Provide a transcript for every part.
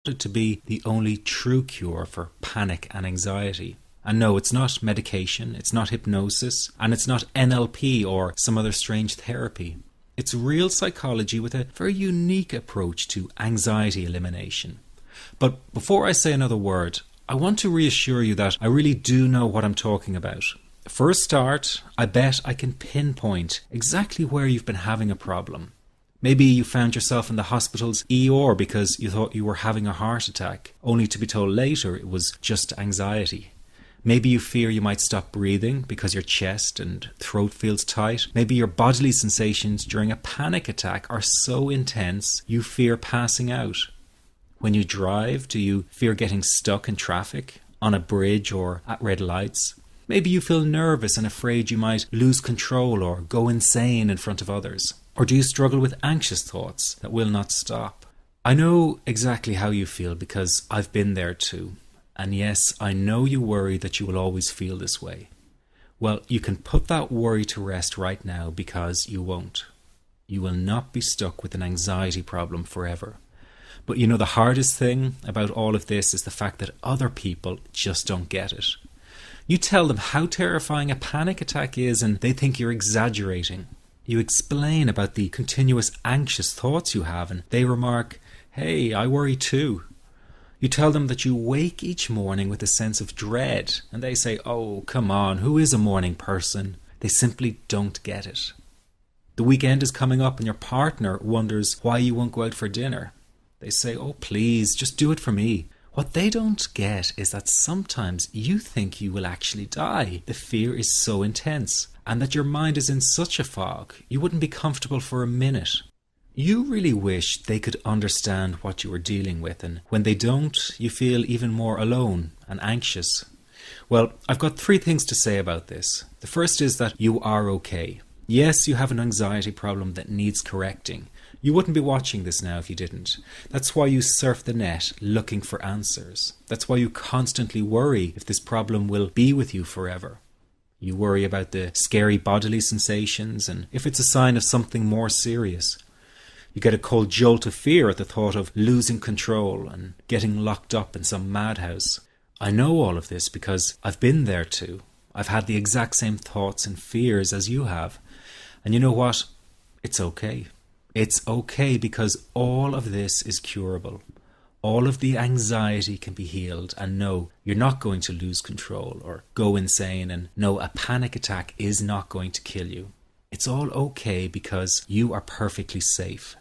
to be the only true cure for panic and anxiety. And no, it's not medication, it's not hypnosis, and it's not NLP or some other strange therapy. It's real psychology with a very unique approach to anxiety elimination. But before I say another word, I want to reassure you that I really do know what I'm talking about. For a start, I bet I can pinpoint exactly where you've been having a problem. Maybe you found yourself in the hospital's ER because you thought you were having a heart attack, only to be told later it was just anxiety. Maybe you fear you might stop breathing because your chest and throat feels tight. Maybe your bodily sensations during a panic attack are so intense you fear passing out. When you drive, do you fear getting stuck in traffic, on a bridge or at red lights? Maybe you feel nervous and afraid you might lose control or go insane in front of others. Or do you struggle with anxious thoughts that will not stop? I know exactly how you feel because I've been there too. And yes, I know you worry that you will always feel this way. Well, you can put that worry to rest right now because you won't. You will not be stuck with an anxiety problem forever. But you know, the hardest thing about all of this is the fact that other people just don't get it. You tell them how terrifying a panic attack is and they think you're exaggerating. You explain about the continuous anxious thoughts you have and they remark, "Hey, I worry too." You tell them that you wake each morning with a sense of dread and they say, "Oh, come on, who is a morning person?" They simply don't get it. The weekend is coming up and your partner wonders why you won't go out for dinner. They say, "Oh, please, just do it for me." What they don't get is that sometimes you think you will actually die. The fear is so intense, and that your mind is in such a fog, you wouldn't be comfortable for a minute. You really wish they could understand what you are dealing with, and when they don't, you feel even more alone and anxious. Well, I've got 3 things to say about this. The first is that you are okay. Yes, you have an anxiety problem that needs correcting. You wouldn't be watching this now if you didn't. That's why you surf the net looking for answers. That's why you constantly worry if this problem will be with you forever. You worry about the scary bodily sensations and if it's a sign of something more serious. You get a cold jolt of fear at the thought of losing control and getting locked up in some madhouse. I know all of this because I've been there too. I've had the exact same thoughts and fears as you have. And you know what? It's okay. It's okay because all of this is curable. All of the anxiety can be healed, and no, you're not going to lose control or go insane, and no, a panic attack is not going to kill you. It's all okay because you are perfectly safe.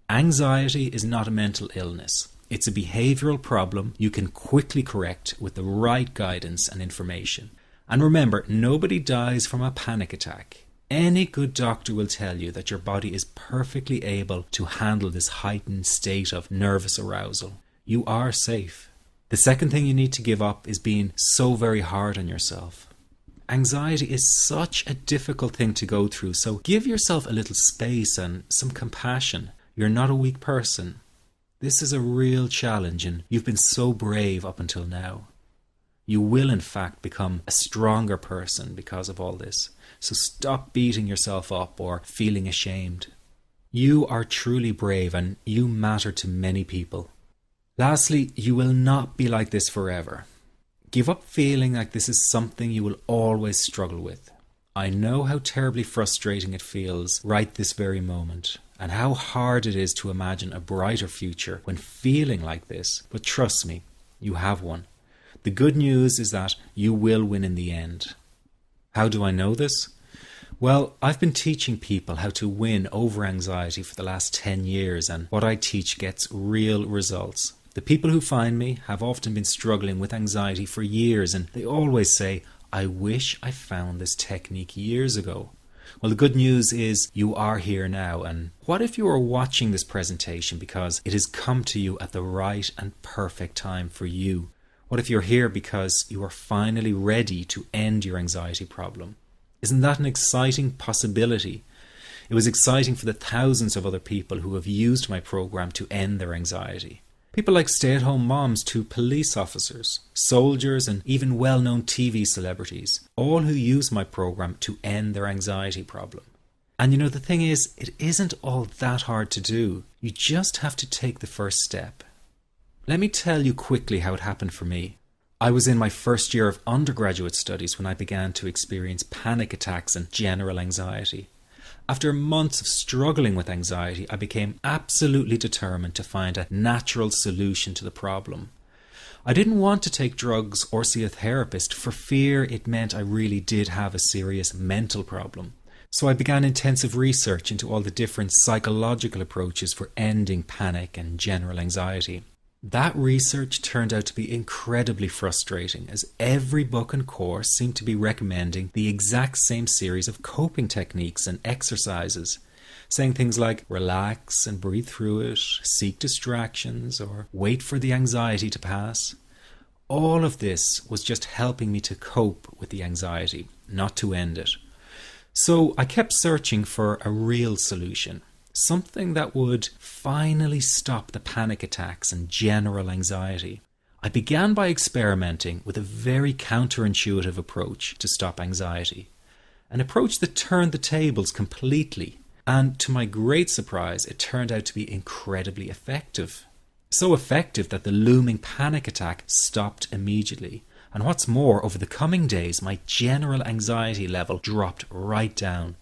Anxiety is not a mental illness. It's a behavioral problem you can quickly correct with the right guidance and information. And remember, nobody dies from a panic attack. Any good doctor will tell you that your body is perfectly able to handle this heightened state of nervous arousal. You are safe. The second thing you need to give up is being so very hard on yourself. Anxiety is such a difficult thing to go through, so give yourself a little space and some compassion. You're not a weak person. This is a real challenge and you've been so brave up until now. You will in fact become a stronger person because of all this. So stop beating yourself up or feeling ashamed. You are truly brave and you matter to many people. Lastly, you will not be like this forever. Give up feeling like this is something you will always struggle with. I know how terribly frustrating it feels right this very moment, and how hard it is to imagine a brighter future when feeling like this, but trust me, you have one. The good news is that you will win in the end. How do I know this? Well, I've been teaching people how to win over anxiety for the last 10 years, and what I teach gets real results. The people who find me have often been struggling with anxiety for years, and they always say, "I wish I found this technique years ago." Well, the good news is you are here now, and what if you are watching this presentation because it has come to you at the right and perfect time for you? What if you're here because you are finally ready to end your anxiety problem? Isn't that an exciting possibility? It was exciting for the thousands of other people who have used my program to end their anxiety. People like stay-at-home moms to police officers, soldiers, and even well-known TV celebrities, all who use my program to end their anxiety problem. And you know, the thing is, it isn't all that hard to do. You just have to take the first step. Let me tell you quickly how it happened for me. I was in my first year of undergraduate studies when I began to experience panic attacks and general anxiety. After months of struggling with anxiety, I became absolutely determined to find a natural solution to the problem. I didn't want to take drugs or see a therapist for fear it meant I really did have a serious mental problem. So I began intensive research into all the different psychological approaches for ending panic and general anxiety. That research turned out to be incredibly frustrating, as every book and course seemed to be recommending the exact same series of coping techniques and exercises, saying things like relax and breathe through it, seek distractions, or wait for the anxiety to pass. All of this was just helping me to cope with the anxiety, not to end it. So I kept searching for a real solution. Something that would finally stop the panic attacks and general anxiety. I began by experimenting with a very counterintuitive approach to stop anxiety. An approach that turned the tables completely. And to my great surprise, it turned out to be incredibly effective. So effective that the looming panic attack stopped immediately. And what's more, over the coming days, my general anxiety level dropped right down.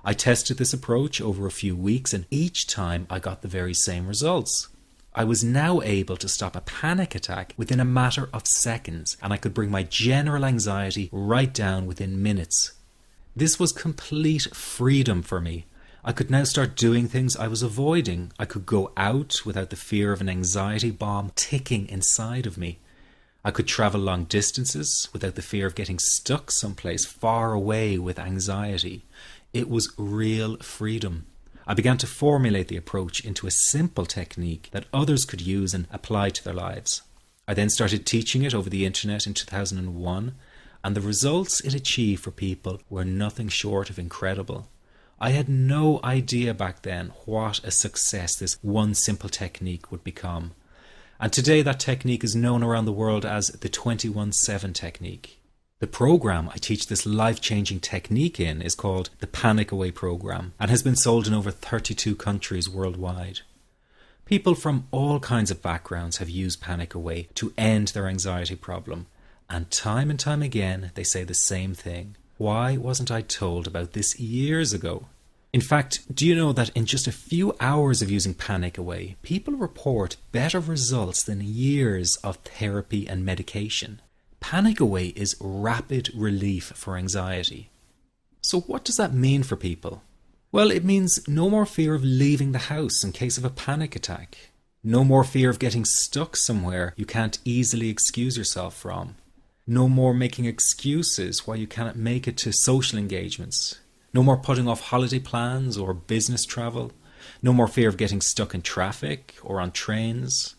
I tested this approach over a few weeks, and each time I got the very same results. I was now able to stop a panic attack within a matter of seconds, and I could bring my general anxiety right down within minutes. This was complete freedom for me. I could now start doing things I was avoiding. I could go out without the fear of an anxiety bomb ticking inside of me. I could travel long distances without the fear of getting stuck someplace far away with anxiety. It was real freedom. I began to formulate the approach into a simple technique that others could use and apply to their lives. I then started teaching it over the internet in 2001, and the results it achieved for people were nothing short of incredible. I had no idea back then what a success this one simple technique would become. And today that technique is known around the world as the 21-7 technique. The program I teach this life-changing technique in is called the Panic Away program and has been sold in over 32 countries worldwide. People from all kinds of backgrounds have used Panic Away to end their anxiety problem, and time again they say the same thing. Why wasn't I told about this years ago? In fact, do you know that in just a few hours of using Panic Away, people report better results than years of therapy and medication? Panic Away is rapid relief for anxiety. So what does that mean for people? Well, it means no more fear of leaving the house in case of a panic attack. No more fear of getting stuck somewhere you can't easily excuse yourself from. No more making excuses why you cannot make it to social engagements. No more putting off holiday plans or business travel. No more fear of getting stuck in traffic or on trains.